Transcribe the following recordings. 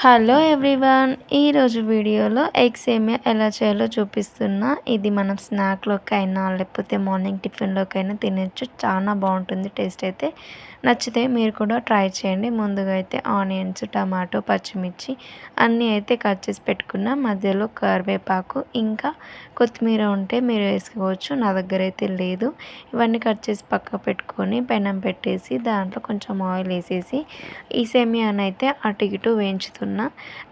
Hello everyone. ఈరోజు వీడియోలో egg సేమియా ఎలా చేయాలో చూపిస్తున్నా. ఇది మనం స్నాక్‌లోకైనా లేకపోతే మార్నింగ్ టిఫిన్‌లోకైనా తినొచ్చు. చాలా బాగుంటుంది టేస్ట్ అయితే. నచ్చితే మీరు కూడా ట్రై చేయండి. ముందుగా అయితే ఆనియన్స్, టమాటో, పచ్చిమిర్చి అన్నీ అయితే కట్ చేసి పెట్టుకున్నా. మధ్యలో కరివేపాకు ఇంకా కొత్తిమీర ఉంటే మీరు వేసుకోవచ్చు. నా దగ్గర అయితే లేదు. ఇవన్నీ కట్ చేసి పక్కకు పెట్టుకొని పెనం పెట్టేసి దాంట్లో కొంచెం ఆయిల్ వేసేసి ఈ సేమియానైతే అటు ఇటు వేయించుతున్నా.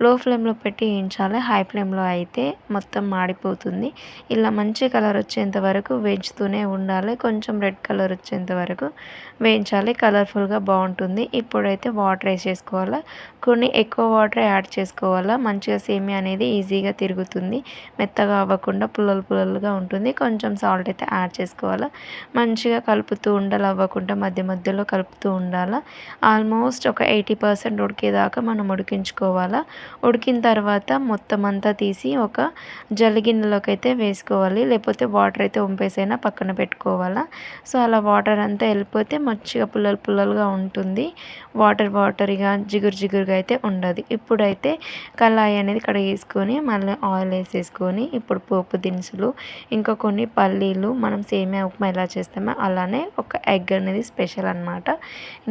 లో ఫ్లేమ్లో పెట్టి వేయించాలి. హై ఫ్లేమ్లో అయితే మొత్తం మాడిపోతుంది. ఇలా మంచి కలర్ వచ్చేంత వరకు వేయించుతూనే ఉండాలి. కొంచెం రెడ్ కలర్ వచ్చేంత వరకు వేయించాలి. కలర్ఫుల్గా బాగుంటుంది. ఇప్పుడైతే వాటర్ వేసేసుకోవాలి. కొన్ని ఎక్కువ వాటర్ యాడ్ చేసుకోవాలా. మంచిగా సేమియా అనేది ఈజీగా తిరుగుతుంది. మెత్తగా అవ్వకుండా పుల్లలు పుల్లలుగా ఉంటుంది. కొంచెం సాల్ట్ అయితే యాడ్ చేసుకోవాలా. మంచిగా కలుపుతూ ఉండలు అవ్వకుండా మధ్య మధ్యలో కలుపుతూ ఉండాలా. ఆల్మోస్ట్ ఒక 80% ఉడికేదాకా మనం ఉడికించుకోవాలా. ఉడికిన తర్వాత మొత్తం అంతా తీసి ఒక జల్లిగిన్నెలోకి అయితే వేసుకోవాలి. లేకపోతే వాటర్ అయితే వంపేసైనా పక్కన పెట్టుకోవాలా. సో అలా వాటర్ అంతా వెళ్ళిపోతే మంచిగా పుల్లలు పుల్లలుగా ఉంటుంది. వాటరీగా జిగురుగా అయితే ఉండదు. ఇప్పుడైతే కళాయి అనేది కడిగేసుకొని మళ్ళీ ఆయిల్ వేసేసుకొని ఇప్పుడు పోపు దినుసులు ఇంకా కొన్ని పల్లీలు మనం సేమియా ఉప్మా ఎలా చేస్తామో అలానే ఒక ఎగ్ అనేది స్పెషల్ అనమాట.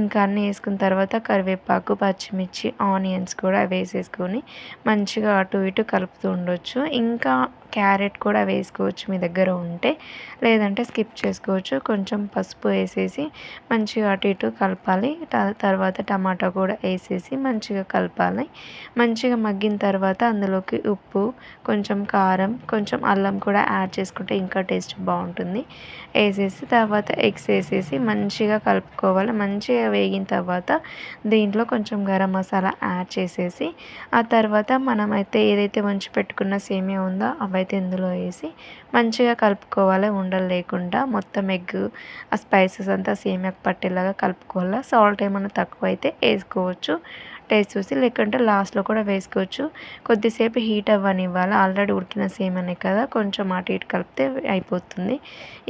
ఇంకా అన్నీ వేసుకున్న తర్వాత కరివేపాకు, పచ్చిమిర్చి, ఆనియన్స్ కూడా వేసేసుకొని మంచిగా అటు ఇటు కలుపుతూ ఉండొచ్చు. ఇంకా క్యారెట్ కూడా వేసుకోవచ్చు మీ దగ్గర ఉంటే, లేదంటే స్కిప్ చేసుకోవచ్చు. కొంచెం పసుపు వేసేసి మంచిగా అటు ఇటు కలపాలి. తర్వాత టమాటా కూడా వేసేసి మంచిగా కలపాలి. మంచిగా మగ్గిన తర్వాత అందులోకి ఉప్పు, కొంచెం కారం, కొంచెం అల్లం కూడా యాడ్ చేసుకుంటే ఇంకా టేస్ట్ బాగుంటుంది. వేసేసి తర్వాత ఎగ్స్ వేసేసి మంచిగా కలుపుకోవాలి. మంచిగా వేగిన తర్వాత దీంట్లో కొంచెం గరం మసాలా యాడ్ చేసేసి ఆ తర్వాత మనమైతే ఏదైతే వంచి పెట్టుకున్న సేమియా ఉందో అవైతే ఇందులో వేసి మంచిగా కలుపుకోవాలి. ఉండలు లేకుండా మొత్తం ఎగ్ ఆ స్పైసెస్ అంతా సేమియాకి పట్టేలాగా కలుపుకోవాలి. సాల్ట్ ఏమైనా తక్కువ అయితే వేసుకోవచ్చు టేస్ట్ చూసి, లేకుంటే లాస్ట్లో కూడా వేసుకోవచ్చు. కొద్దిసేపు హీట్ అవ్వనివ్వాలి. ఆల్రెడీ ఉడికిన సేమియానే కదా, కొంచెం అటు ఇటు కలిపితే అయిపోతుంది.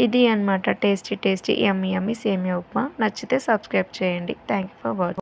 ఇది అనమాట టేస్టీ యమ్మీ సేమియా ఉప్మా. నచ్చితే సబ్స్క్రైబ్ చేయండి. Thank you for watching.